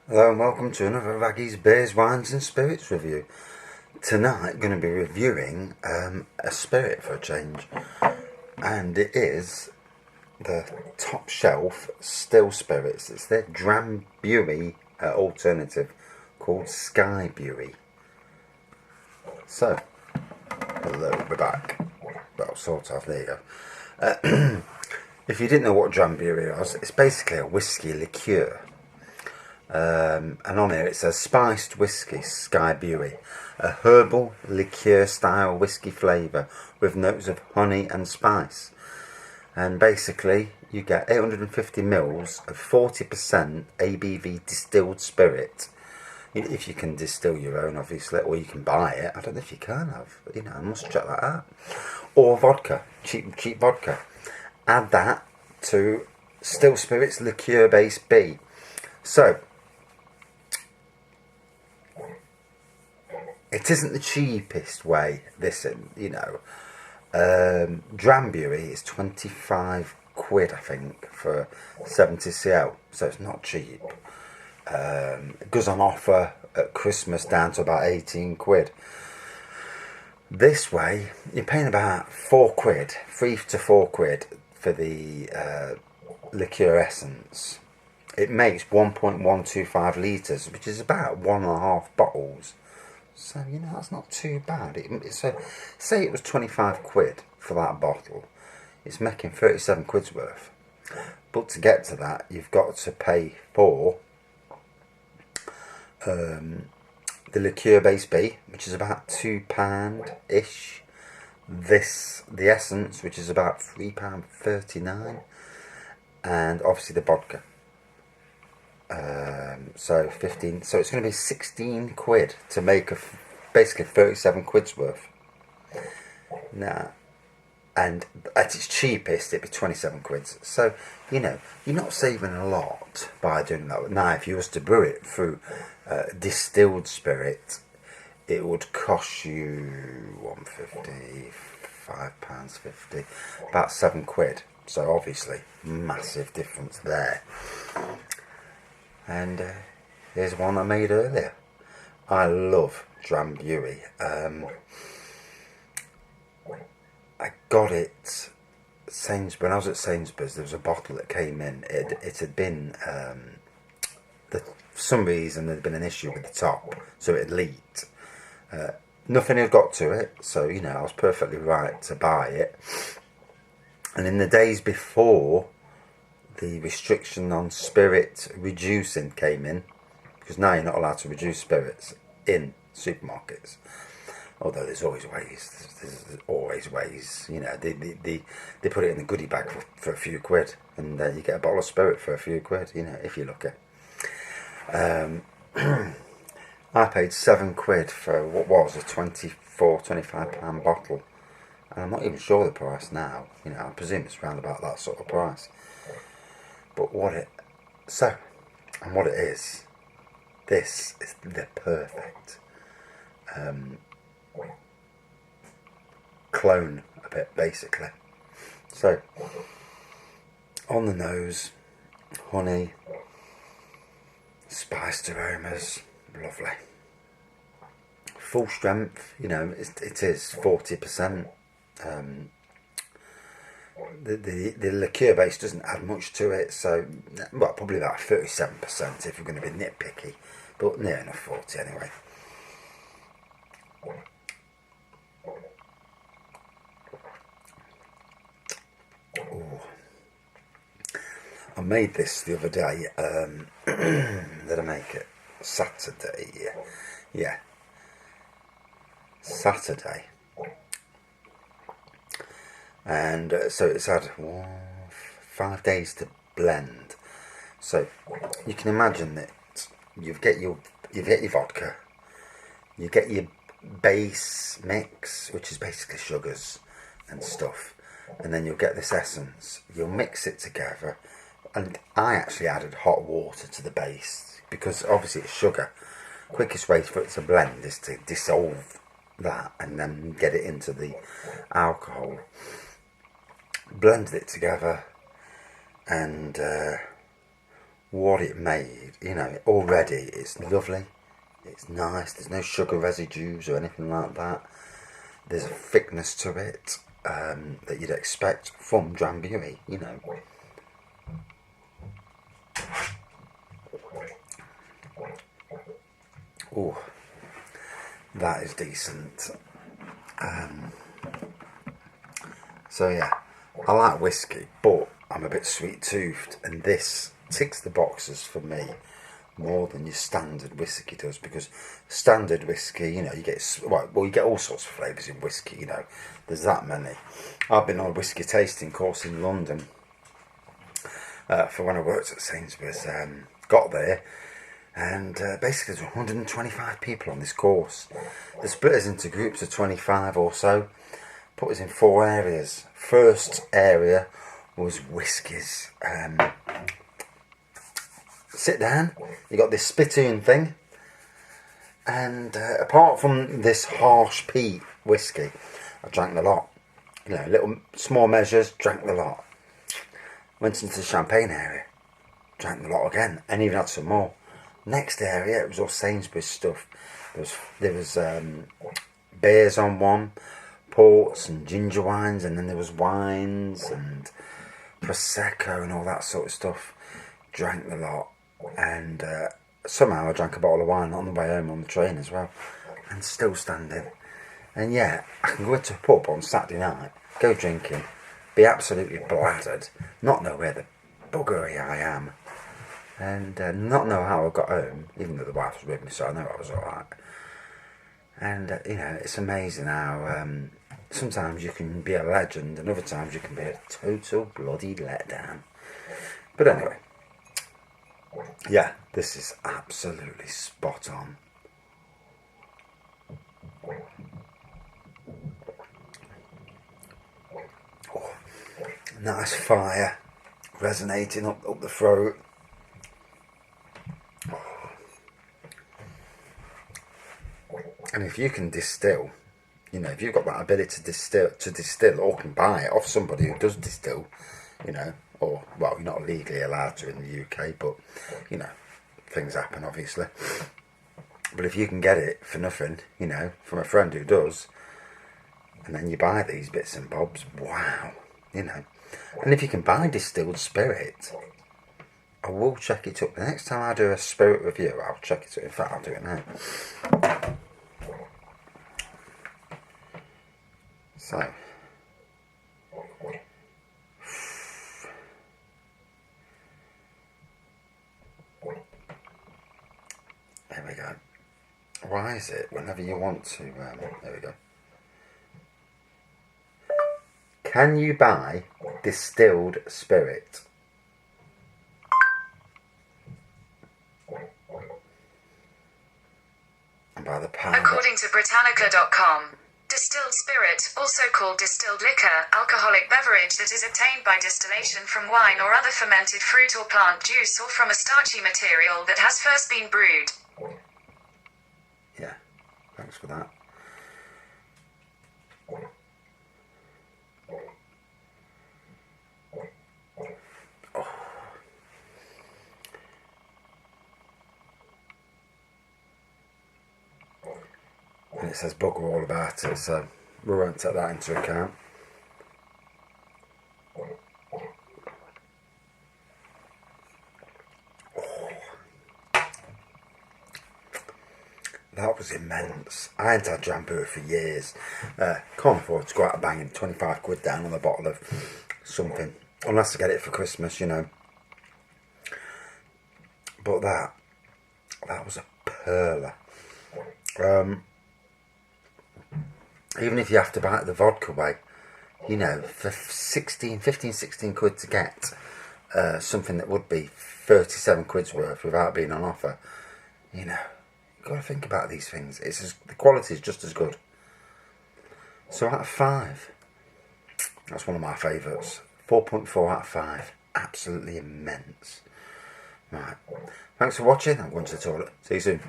Hello and welcome to another Raggy's Beers, Wines and Spirits review. Tonight going to be reviewing a spirit for a change, and it is the top shelf still spirits. It's their DramBuie alternative called Skybuie. So, hello, we're back. Well, sort of, there you go. If you didn't know what DramBuie was, it's basically a whiskey liqueur. And on here it says spiced whiskey Skybuie, a herbal liqueur style whiskey flavour with notes of honey and spice. And basically you get 850 mils of 40% ABV distilled spirit, if you can distill your own obviously, or you can buy it. I don't know if you can have, I must check that out. Or vodka, cheap vodka. Add that to still spirits liqueur base B. So it isn't the cheapest way, this, DramBuie is 25 quid, I think, for 70cl, so it's not cheap. It goes on offer at Christmas down to about 18 quid. This way, you're paying about 4 quid, 3 to 4 quid for the liqueur essence. It makes 1.125 litres, which is about 1.5 bottles. So, that's not too bad. So, say it was 25 quid for that bottle. It's making 37 quid's worth. But to get to that, you've got to pay for the liqueur base B, which is about £2-ish. The essence, which is about £3.39. And obviously the vodka. So 15, so it's going to be 16 quid to make basically 37 quid's worth. Now, and at its cheapest it'd be 27 quid. So you're not saving a lot by doing that. Now if you was to brew it through distilled spirit, it would cost you £1.50, £5.50, about 7 quid. So obviously massive difference there. And here's one I made earlier. I love DramBuie. I got it Sainsbury's. When I was at Sainsbury's, there was a bottle that came in. It had been, for some reason there had been an issue with the top, so it had leaked. Nothing had got to it, so I was perfectly right to buy it. And in the days before the restriction on spirit reducing came in, because now you're not allowed to reduce spirits in supermarkets, although there's always ways. They put it in the goodie bag for a few quid, and you get a bottle of spirit for a few quid, if you're lucky. I paid 7 quid for what was a 25 pound bottle, and I'm not even sure the price now. I presume it's around about that sort of price. But what it is, this is the perfect clone of it, basically. So, on the nose, honey, spiced aromas, lovely. Full strength, it is 40%. The liqueur base doesn't add much to it, so probably about 37% if you're going to be nitpicky, but near enough 40 anyway. Ooh. I made this the other day. Did I make it? Saturday. Yeah. Saturday. And so it's had 5 days to blend. So you can imagine that you get your vodka, you get your base mix, which is basically sugars and stuff, and then you'll get this essence. You'll mix it together, and I actually added hot water to the base because obviously it's sugar. Quickest way for it to blend is to dissolve that and then get it into the alcohol. Blended it together, and what it made. You know, already it's lovely, it's nice, there's no sugar residues or anything like that. There's a thickness to it that you'd expect from DramBuie, you know. Oh, that is decent. So yeah, I like whiskey, but I'm a bit sweet-toothed, and this ticks the boxes for me more than your standard whiskey does, because standard whiskey, you know, you get you get all sorts of flavours in whiskey, you know. There's that many. I've been on a whiskey tasting course in London for when I worked at Sainsbury's. Got there, and basically there's 125 people on this course. They split us into groups of 25 or so, put us in 4 areas. First area was whiskies. Sit down, you got this spittoon thing, and apart from this harsh peat whiskey, I drank the lot. You know, little small measures, drank the lot. Went into the champagne area, drank the lot again, and even had some more. Next area, it was all Sainsbury's stuff. There was beers on one, ports and ginger wines, and then there was wines and prosecco and all that sort of stuff. Drank the lot, and somehow I drank a bottle of wine on the way home on the train as well, and still standing. And yeah, I can go into a pub on Saturday night, go drinking, be absolutely bladdered, not know where the buggery I am, and not know how I got home, even though the wife was with me, so I know I was alright. And you know, it's amazing how sometimes you can be a legend, and other times you can be a total bloody letdown. But anyway, yeah, this is absolutely spot on. Oh, nice fire resonating up the throat. And if you can distill, you know, if you've got that ability to distill, or can buy it off somebody who does distill, you know, or, well, you're not legally allowed to in the UK, but, you know, things happen, obviously. But if you can get it for nothing, you know, from a friend who does, and then you buy these bits and bobs, wow, you know. And if you can buy distilled spirit, I will check it up. The next time I do a spirit review, I'll check it up. In fact, I'll do it now. So, there we go. Why is it whenever you want to, there we go. Can you buy distilled spirit? And by the power. According to Britannica.com, distilled spirit, also called distilled liquor, alcoholic beverage that is obtained by distillation from wine or other fermented fruit or plant juice, or from a starchy material that has first been brewed. Yeah, thanks for that. Oh. And it says bugger all about it, so we won't take that into account. That was immense. I hadn't had DramBuie for years. Can't afford to go out banging 25 quid down on a bottle of something, unless I get it for Christmas, you know. But that was a perler. Even if you have to buy it the vodka way, you know, for 15, 16 quid to get something that would be 37 quid's worth without being on offer, you know, you've got to think about these things. The quality is just as good. So out of 5, that's one of my favourites. 4.4 out of 5. Absolutely immense. Right. Thanks for watching. I'm going to the toilet. See you soon.